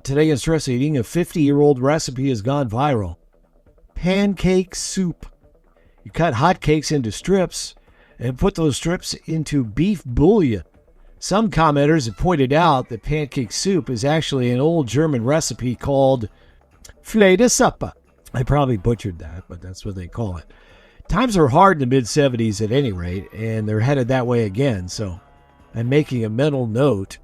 Today in Stress Eating, a 50-year-old recipe has gone viral. Pancake soup. You cut hot cakes into strips and put those strips into beef bouillon. Some commenters have pointed out that pancake soup is actually an old German recipe called filet de suppa. I probably butchered that, but that's what they call it. Times are hard in the mid-70s at any rate, and they're headed that way again, so I'm making a mental note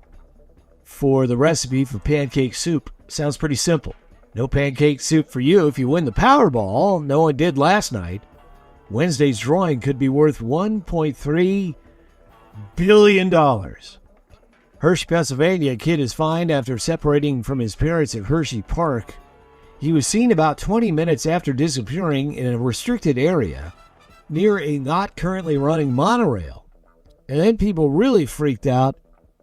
for the recipe for pancake soup. Sounds pretty simple. No pancake soup for you if you win the Powerball. No one did last night. Wednesday's drawing could be worth $1.3 billion. Hershey, Pennsylvania, a kid is fined after separating from his parents at Hershey Park. He was seen about 20 minutes after disappearing in a restricted area near a not currently running monorail. And then people really freaked out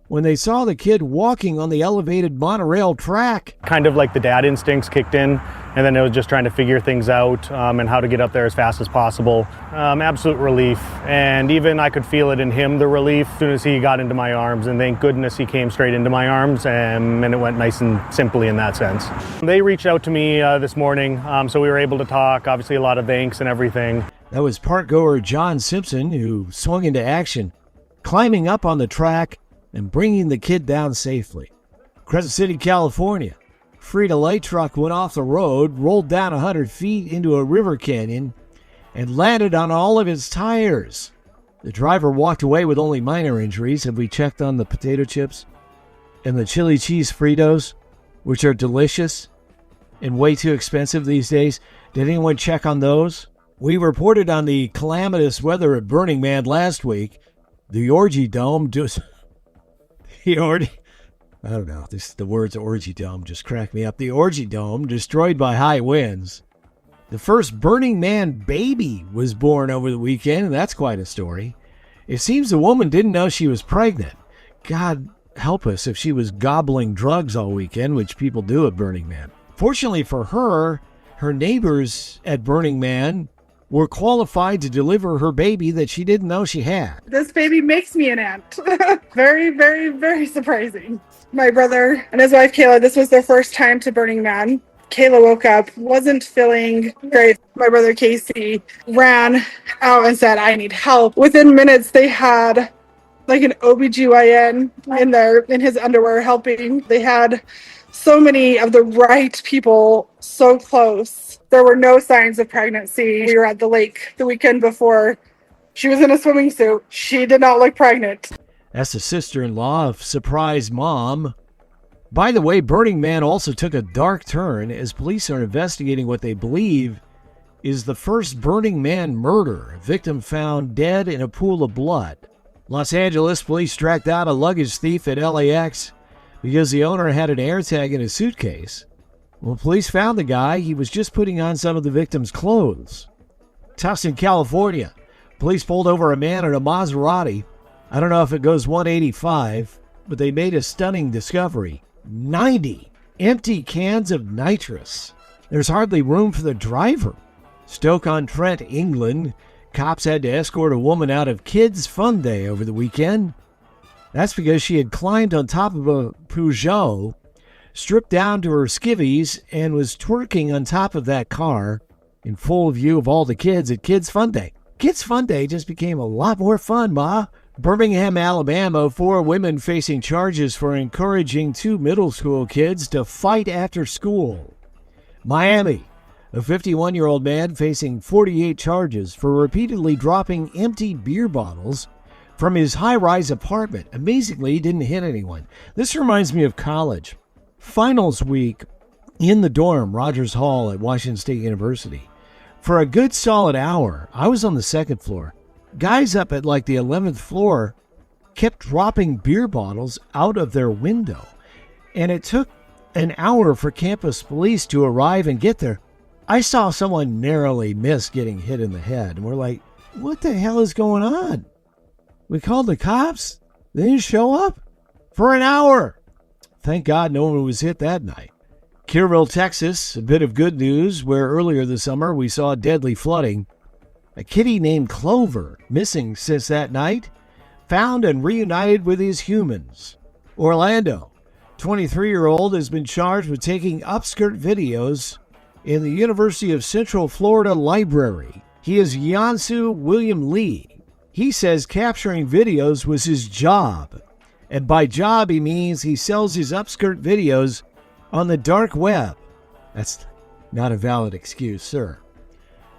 when they saw the kid walking on the elevated monorail track. Kind of like the dad instincts kicked in, and then it was just trying to figure things out and how to get up there as fast as possible. Absolute relief, and even I could feel it in him, the relief, as soon as he got into my arms, and thank goodness he came straight into my arms, and it went nice and simply in that sense. They reached out to me this morning, so we were able to talk, obviously a lot of thanks and everything. That was park goer John Simpson, who swung into action, climbing up on the track and bringing the kid down safely. Crescent City, California. Frito-Lay truck went off the road, rolled down 100 feet into a river canyon, and landed on all of its tires. The driver walked away with only minor injuries. Have we checked on the potato chips and the chili cheese Fritos, which are delicious and way too expensive these days? Did anyone check on those? We reported on the calamitous weather at Burning Man last week. The Orgy Dome just... I don't know. The words Orgy Dome just crack me up. The Orgy Dome destroyed by high winds. The first Burning Man baby was born over the weekend, and that's quite a story. It seems the woman didn't know she was pregnant. God help us if she was gobbling drugs all weekend, which people do at Burning Man. Fortunately for her, her neighbors at Burning Man were qualified to deliver her baby that she didn't know she had. This baby makes me an aunt. Very, very, very surprising. My brother and his wife, Kayla, this was their first time to Burning Man. Kayla woke up, wasn't feeling great. My brother, Casey, ran out and said, I need help. Within minutes, they had like an OBGYN in his underwear helping. They had so many of the right people so close. There were no signs of pregnancy. We were at the lake the weekend before. She was in a swimming suit. She did not look pregnant. That's the sister-in-law of surprise mom. By the way, Burning Man also took a dark turn as police are investigating what they believe is the first Burning Man murder. A victim found dead in a pool of blood. Los Angeles police tracked down a luggage thief at LAX because the owner had an AirTag in his suitcase. When police found the guy, he was just putting on some of the victim's clothes. Tustin, California. Police pulled over a man in a Maserati. I don't know if it goes 185, but they made a stunning discovery. 90 empty cans of nitrous. There's hardly room for the driver. Stoke-on-Trent, England. Cops had to escort a woman out of Kids Fun Day over the weekend. That's because she had climbed on top of a Peugeot, stripped down to her skivvies, and was twerking on top of that car in full view of all the kids at Kids Fun Day. Kids Fun Day just became a lot more fun, Ma. Birmingham, Alabama, 4 women facing charges for encouraging 2 middle school kids to fight after school. Miami, a 51-year-old man facing 48 charges for repeatedly dropping empty beer bottles from his high-rise apartment. Amazingly, he didn't hit anyone. This reminds me of college. Finals week in the dorm, Rogers Hall at Washington State University. For a good solid hour, I was on the second floor. Guys up at like the 11th floor kept dropping beer bottles out of their window. And it took an hour for campus police to arrive and get there. I saw someone narrowly miss getting hit in the head. And we're like, what the hell is going on? We called the cops. They didn't show up for an hour. Thank God no one was hit that night. Kerrville, Texas, a bit of good news where earlier this summer we saw deadly flooding. A kitty named Clover, missing since that night, found and reunited with his humans. Orlando, 23-year-old has been charged with taking upskirt videos in the University of Central Florida Library. He is Yansu William Lee. He says capturing videos was his job. And by job, he means he sells his upskirt videos on the dark web. That's not a valid excuse, sir.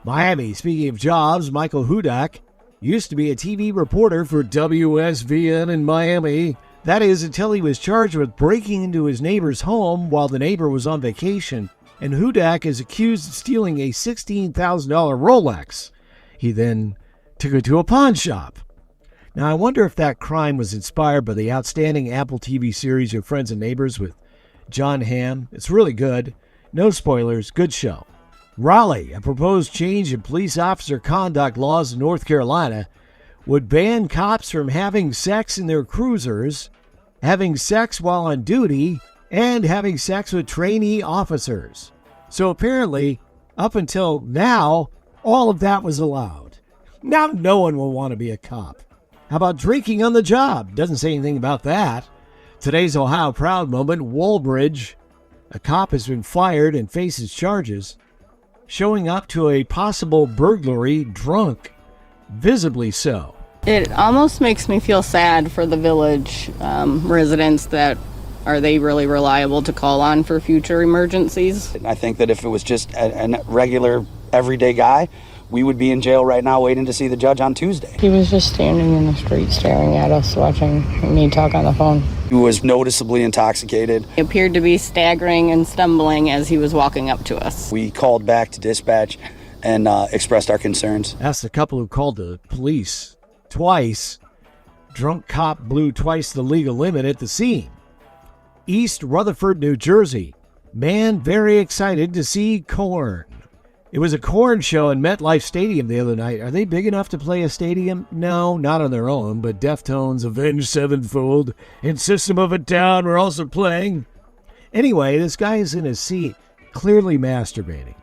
Miami, speaking of jobs, Michael Hudak used to be a TV reporter for WSVN in Miami. That is, until he was charged with breaking into his neighbor's home while the neighbor was on vacation, and Hudak is accused of stealing a $16,000 Rolex. He then took it to a pawn shop. Now, I wonder if that crime was inspired by the outstanding Apple TV series Your Friends and Neighbors with John Hamm. It's really good. No spoilers. Good show. Raleigh, a proposed change in police officer conduct laws in North Carolina would ban cops from having sex in their cruisers, having sex while on duty, and having sex with trainee officers. So apparently, up until now, all of that was allowed. Now no one will want to be a cop. How about drinking on the job? Doesn't say anything about that. Today's Ohio Proud moment, Walbridge. A cop has been fired and faces charges. Showing up to a possible burglary drunk. Visibly so. It almost makes me feel sad for the village residents that are they really reliable to call on for future emergencies? I think that if it was just a regular, everyday guy, we would be in jail right now waiting to see the judge on Tuesday. He was just standing in the street staring at us, watching me talk on the phone. He was noticeably intoxicated. He appeared to be staggering and stumbling as he was walking up to us. We called back to dispatch and expressed our concerns. That's the couple who called the police twice. Drunk cop blew twice the legal limit at the scene. East Rutherford, New Jersey. Man very excited to see Korn. It was a Korn show in MetLife Stadium the other night. Are they big enough to play a stadium? No, not on their own, but Deftones, Avenged Sevenfold, and System of a Down were also playing. Anyway, this guy is in his seat, clearly masturbating.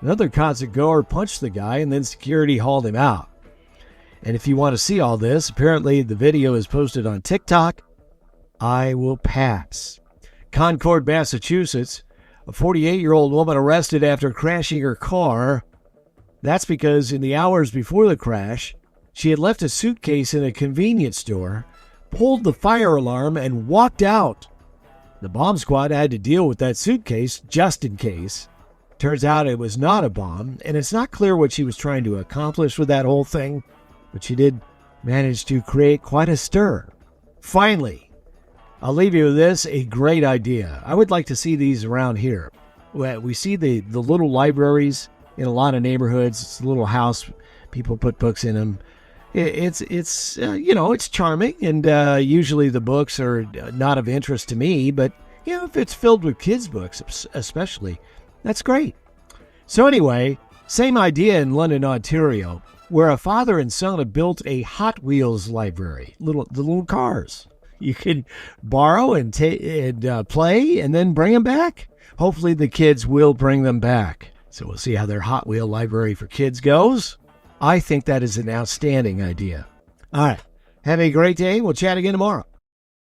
Another concert goer punched the guy, and then security hauled him out. And if you want to see all this, apparently the video is posted on TikTok. I will pass. Concord, Massachusetts. A 48-year-old woman arrested after crashing her car. That's because in the hours before the crash, she had left a suitcase in a convenience store, pulled the fire alarm, and walked out. The bomb squad had to deal with that suitcase just in case. Turns out it was not a bomb, and it's not clear what she was trying to accomplish with that whole thing, but she did manage to create quite a stir. Finally, I'll leave you with this, a great idea. I would like to see these around here. We see the little libraries in a lot of neighborhoods. It's a little house. People put books in them. It's charming, and usually the books are not of interest to me, but if it's filled with kids' books especially, that's great. So anyway, same idea in London, Ontario, where a father and son have built a Hot Wheels library, the little cars. You can borrow and play and then bring them back. Hopefully the kids will bring them back. So we'll see how their Hot Wheel library for kids goes. I think that is an outstanding idea. All right. Have a great day. We'll chat again tomorrow.